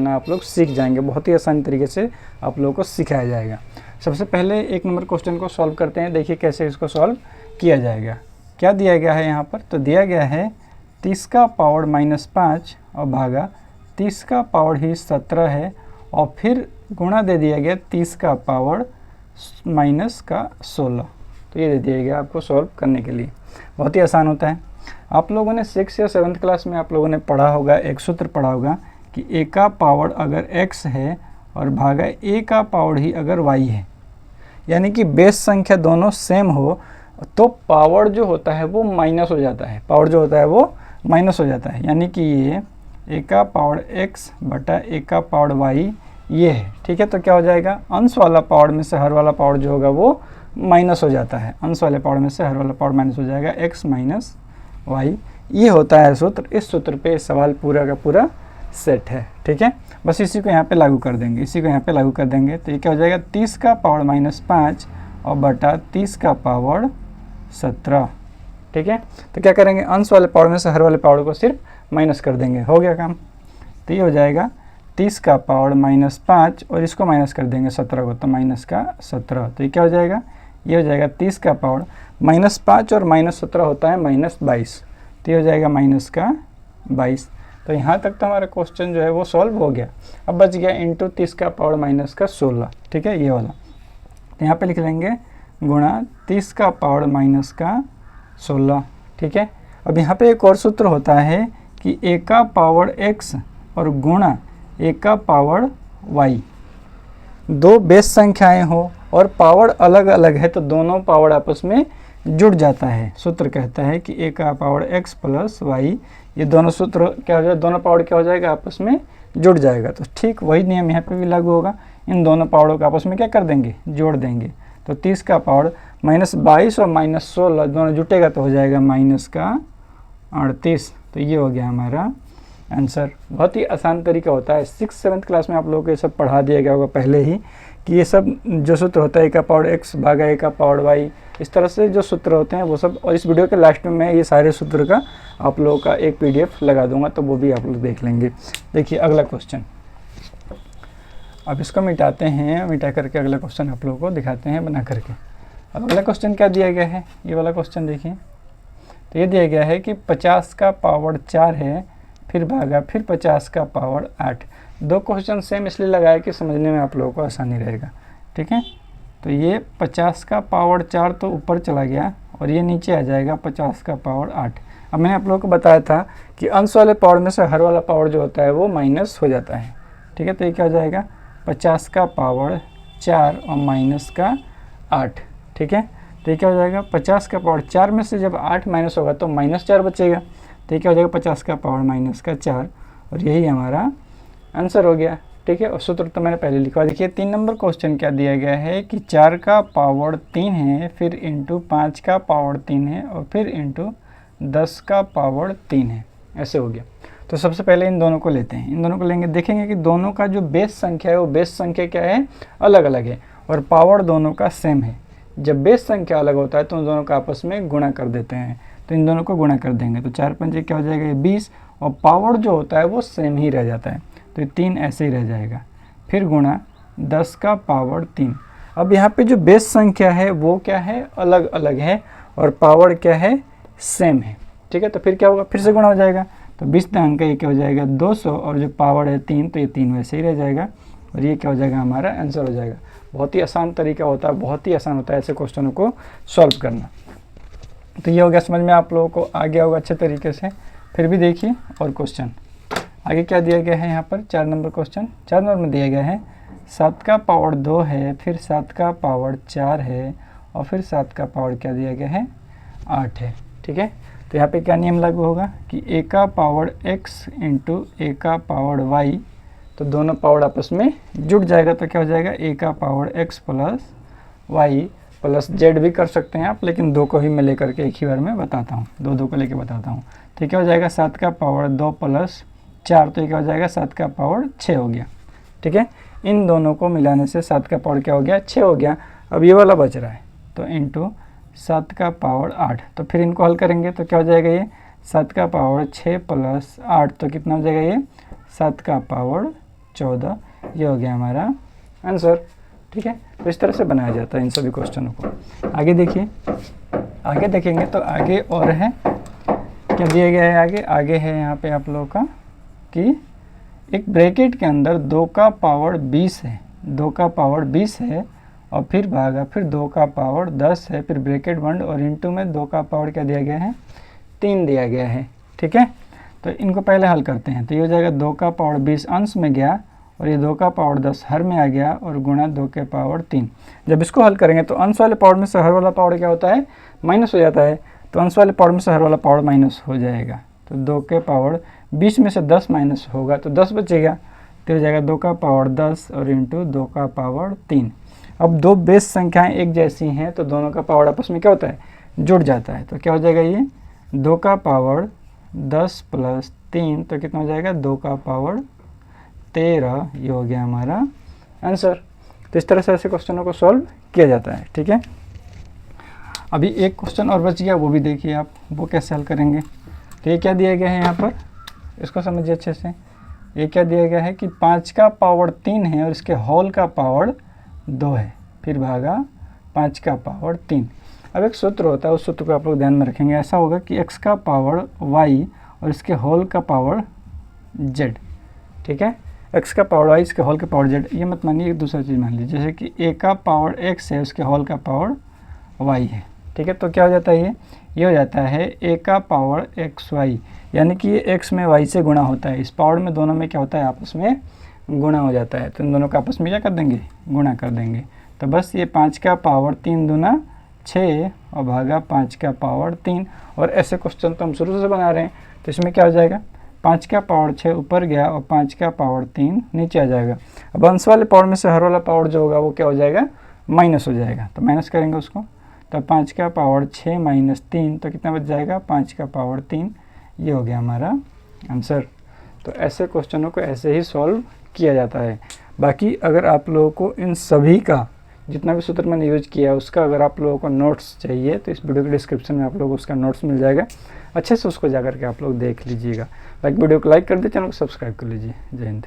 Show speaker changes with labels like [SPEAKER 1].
[SPEAKER 1] ना आप लोग सीख जाएंगे। बहुत ही आसान तरीके से आप लोगों को सिखाया जाएगा। सबसे पहले 1 नंबर क्वेश्चन को सॉल्व करते हैं। देखिए कैसे इसको सॉल्व किया जाएगा। क्या दिया गया है यहाँ पर, तो दिया गया है 30 का पावर -5 और भागा 30 का पावर ही 17 है और फिर गुणा दे दिया गया 30 का पावर -16। तो ये दे दिया गया आपको सॉल्व करने के लिए। बहुत ही आसान होता है। आप लोगों ने 6 या 7th क्लास में आप लोगों ने पढ़ा होगा, एक सूत्र पढ़ा होगा कि a का पावर अगर x है और भागा a का पावर ही अगर y है, यानी कि बेस संख्या दोनों सेम हो तो पावर जो होता है वो माइनस हो जाता है। पावर जो होता है वो माइनस हो जाता है, यानी कि ये a का पावर x बटा a का पावर y ये है। ठीक है, तो क्या हो जाएगा, अंश वाला पावर में से हर वाला पावर जो होगा वो माइनस हो जाता है। अंश वाले पावर में से हर वाला पावर माइनस हो जाएगा, x माइनस वाई। ये होता है सूत्र। इस सूत्र पे सवाल पूरा का पूरा सेट है। ठीक है, बस इसी को यहाँ पे लागू कर देंगे, इसी को यहाँ पे लागू कर देंगे। तो ये क्या हो जाएगा, 30 का पावर -5 और बटा 30 का पावर 17। ठीक है, तो क्या करेंगे, अंश वाले पावर में से हर वाले पावर को सिर्फ माइनस कर देंगे, हो गया काम। तो ये हो जाएगा 30 का पावर -5 और इसको माइनस कर देंगे 17 को, तो -17। तो ये क्या हो जाएगा, ये हो जाएगा 30 का पावर -5 और -17 होता है -22। तो ये हो जाएगा -22। तो यहाँ तक तो हमारा क्वेश्चन जो है वो सॉल्व हो गया। अब बच गया इंटू 30 का पावर -16। ठीक है, ये वाला। तो यहाँ पे लिख लेंगे गुणा 30 का पावर -16। ठीक है, अब यहाँ पे एक और सूत्र होता है कि a का पावर x और गुणा a का पावर y। दो बेस संख्याएं हो और पावर अलग अलग है तो दोनों पावर आपस में जुड़ जाता है। सूत्र कहता है कि a का पावर x प्लस y, ये दोनों सूत्र क्या हो जाएगा, दोनों पावर क्या हो जाएगा, आपस में जुड़ जाएगा। तो ठीक वही नियम यहाँ पे भी लागू होगा। इन दोनों पावरों को आपस में क्या कर देंगे, जोड़ देंगे। तो 30 का पावर -22 और -16 दोनों जुटेगा तो हो जाएगा -38। तो ये हो गया हमारा आंसर। बहुत ही आसान तरीका होता है। 6th-7th क्लास में आप लोगों को ये सब पढ़ा दिया गया होगा पहले ही कि ये सब जो सूत्र होता है a का पावर x भागा a का पावर y, इस तरह से जो सूत्र होते हैं वो सब। और इस वीडियो के लास्ट में मैं ये सारे सूत्र का आप लोगों का एक PDF लगा दूंगा, तो वो भी आप लोग देख लेंगे। देखिए अगला क्वेश्चन, अब इसको मिटाते हैं, मिटा करके अगला क्वेश्चन आप लोगों को दिखाते हैं बना करके। अब अगला क्वेश्चन क्या दिया गया है, ये वाला क्वेश्चन देखिए। तो ये दिया गया है कि 50 का पावर 4 है, फिर भागा फिर 50 का पावर 8। दो क्वेश्चन सेम इसलिए लगाया कि समझने में आप लोगों को आसानी रहेगा। ठीक है, तो ये 50 का पावर 4 तो ऊपर चला गया और ये नीचे आ जाएगा 50 का पावर 8। अब मैंने आप लोगों को बताया था कि अंश वाले पावर में से हर वाला पावर जो होता है वो माइनस हो जाता है। ठीक है, तो ये क्या हो जाएगा, 50 का पावर 4 और माइनस का 8। ठीक है, तो ये क्या हो जाएगा, 50 का पावर 4 में से जब 8 माइनस होगा तो -4 बचेगा। तो ये क्या हो जाएगा, 50 का पावर -4 और यही हमारा आंसर हो गया। ठीक है, और सूत्र तो मैंने पहले लिखवा। देखिए 3 नंबर क्वेश्चन क्या दिया गया है कि 4 का पावर 3 है, फिर इंटू 5 का पावर 3 है और फिर इंटू 10 का पावर 3 है। ऐसे हो गया। तो सबसे पहले इन दोनों को लेते हैं, इन दोनों को लेंगे, देखेंगे कि दोनों का जो बेस संख्या है वो बेस संख्या क्या है, अलग अलग है और पावर दोनों का सेम है। जब बेस संख्या अलग होता है तो उन दोनों का आपस में गुणा कर देते हैं। तो इन दोनों को गुणा कर देंगे तो 4 पंजे क्या हो जाएगा, ये 20 और पावर जो होता है वो सेम ही रह जाता है। तो ये 3 ऐसे ही रह जाएगा, फिर गुणा 10 का पावर 3। अब यहाँ पे जो बेस संख्या है वो क्या है, अलग अलग है और पावर क्या है, सेम है। ठीक है, तो फिर क्या होगा, फिर से गुणा हो जाएगा। तो 20 अंक का ये क्या हो जाएगा 200 और जो पावर है 3, तो ये 3 वैसे ही रह जाएगा और ये क्या हो जाएगा, हमारा आंसर हो जाएगा। बहुत ही आसान तरीका होता है, बहुत ही आसान होता है ऐसे क्वेश्चनों को सॉल्व करना। तो ये हो गया, समझ में आप लोगों को आ गया होगा अच्छे तरीके से। फिर भी देखिए और क्वेश्चन आगे क्या दिया गया है यहाँ पर, 4 नंबर क्वेश्चन। 4 नंबर में दिया गया है 7 का पावर 2 है, फिर 7 का पावर 4 है और फिर 7 का पावर क्या दिया गया है, 8 है। ठीक है, तो यहाँ पे क्या नियम लागू होगा कि a का पावर x इंटू a का पावर y, तो दोनों पावर आपस में जुड़ जाएगा। तो क्या हो जाएगा, a का power x plus y plus z भी कर सकते हैं आप, लेकिन दो को ही मैं लेकर के एक ही बार में बताता हूँ, दो को लेके बताता हूँ। तो क्या हो जाएगा, 7 का पावर 2 प्लस 4, तो क्या हो जाएगा, 7 का पावर 6 हो गया। ठीक है, इन दोनों को मिलाने से 7 का पावर क्या हो गया, 6 हो गया। अब ये वाला बच रहा है, तो इंटू 7 का पावर 8। तो फिर इनको हल करेंगे तो क्या हो जाएगा, ये 7 का पावर 6 प्लस 8, तो कितना हो जाएगा, ये 7 का पावर 14, ये हो गया हमारा आंसर। ठीक है, तो इस तरह से बनाया जाता है इन सभी क्वेश्चनों को। आगे देखिए, आगे देखेंगे तो आगे और है, क्या दिया गया है आगे? आगे है यहाँ पे आप लोगों का कि एक ब्रैकेट के अंदर 2 का पावर 20 है, 2 का पावर 20 है और फिर भागा फिर 2 का पावर 10 है, फिर ब्रैकेट बंद और इनटू में 2 का पावर क्या दिया गया है? 3 दिया गया है। ठीक है, तो इनको पहले हल करते हैं। तो ये हो जाएगा 2 का पावर 20 अंश में गया और ये 2 का पावर 10 हर में आ गया और गुणा 2 के पावर 3। जब इसको हल करेंगे तो अंश वाले पावर में से हर वाला पावर क्या होता है? माइनस हो जाता है। तो अंश वाले पावर में से हर वाला पावर माइनस हो जाएगा। तो 2 के पावर 20 में से 10 माइनस होगा तो 10 बचेगा। तो हो जाएगा 2 का पावर 10 और इंटू 2 का पावर 3। अब दो बेस संख्याएं एक जैसी हैं तो दोनों का पावर आपस में क्या होता है? जुड़ जाता है। तो क्या हो जाएगा ये? 2 का पावर 10 प्लस 3 तो कितना हो जाएगा? 2 का पावर 13। ये हो गया हमारा आंसर। तो इस तरह से ऐसे क्वेश्चनों को सॉल्व किया जाता है। ठीक है, अभी एक क्वेश्चन और बच गया, वो भी देखिए आप, वो कैसे हल करेंगे। तो ये क्या दिया गया है यहाँ पर, इसको समझिए अच्छे से। ये क्या दिया गया है कि 5 का पावर 3 है और इसके होल का पावर 2 है, फिर भागा 5 का पावर 3। अब एक सूत्र होता है, उस सूत्र को आप लोग ध्यान में रखेंगे। ऐसा होगा कि x का पावर y और इसके होल का पावर z। ठीक है, x का पावर y, इसके होल का पावर z। ये मत मानिए, एक दूसरा चीज़ मान लीजिए, जैसे कि a का पावर x है, उसके होल का पावर y है। ठीक है, तो क्या हो जाता है ये हो जाता है a का पावर xy, यानी कि ये x में y से गुणा होता है। इस पावर में दोनों में क्या होता है? आपस में गुणा हो जाता है। तो इन दोनों का आपस में क्या कर देंगे? गुणा कर देंगे। तो बस ये 5 का पावर 3 दूना 6 और भागा 5 का पावर 3। और ऐसे क्वेश्चन तो हम शुरू से बना रहे हैं, तो इसमें क्या हो जाएगा? 5 का पावर 6 ऊपर गया और 5 का पावर 3 नीचे आ जाएगा। अब अंश वाले पावर में से हर वाला पावर जो होगा वो क्या हो जाएगा? माइनस हो जाएगा। तो माइनस करेंगे उसको, तो 5 का पावर 6 माइनस 3 तो कितना बच जाएगा? 5 का पावर 3। ये हो गया हमारा आंसर। तो ऐसे क्वेश्चनों को ऐसे ही सॉल्व किया जाता है। बाकी अगर आप लोगों को इन सभी का जितना भी सूत्र मैंने यूज किया उसका अगर आप लोगों को नोट्स चाहिए तो इस वीडियो के डिस्क्रिप्शन में आप लोगों को उसका नोट्स मिल जाएगा। अच्छे से उसको जाकर के आप लोग देख लीजिएगा। वीडियो को लाइक कर दीजिए, चैनल को सब्सक्राइब कर लीजिए। जय हिंद।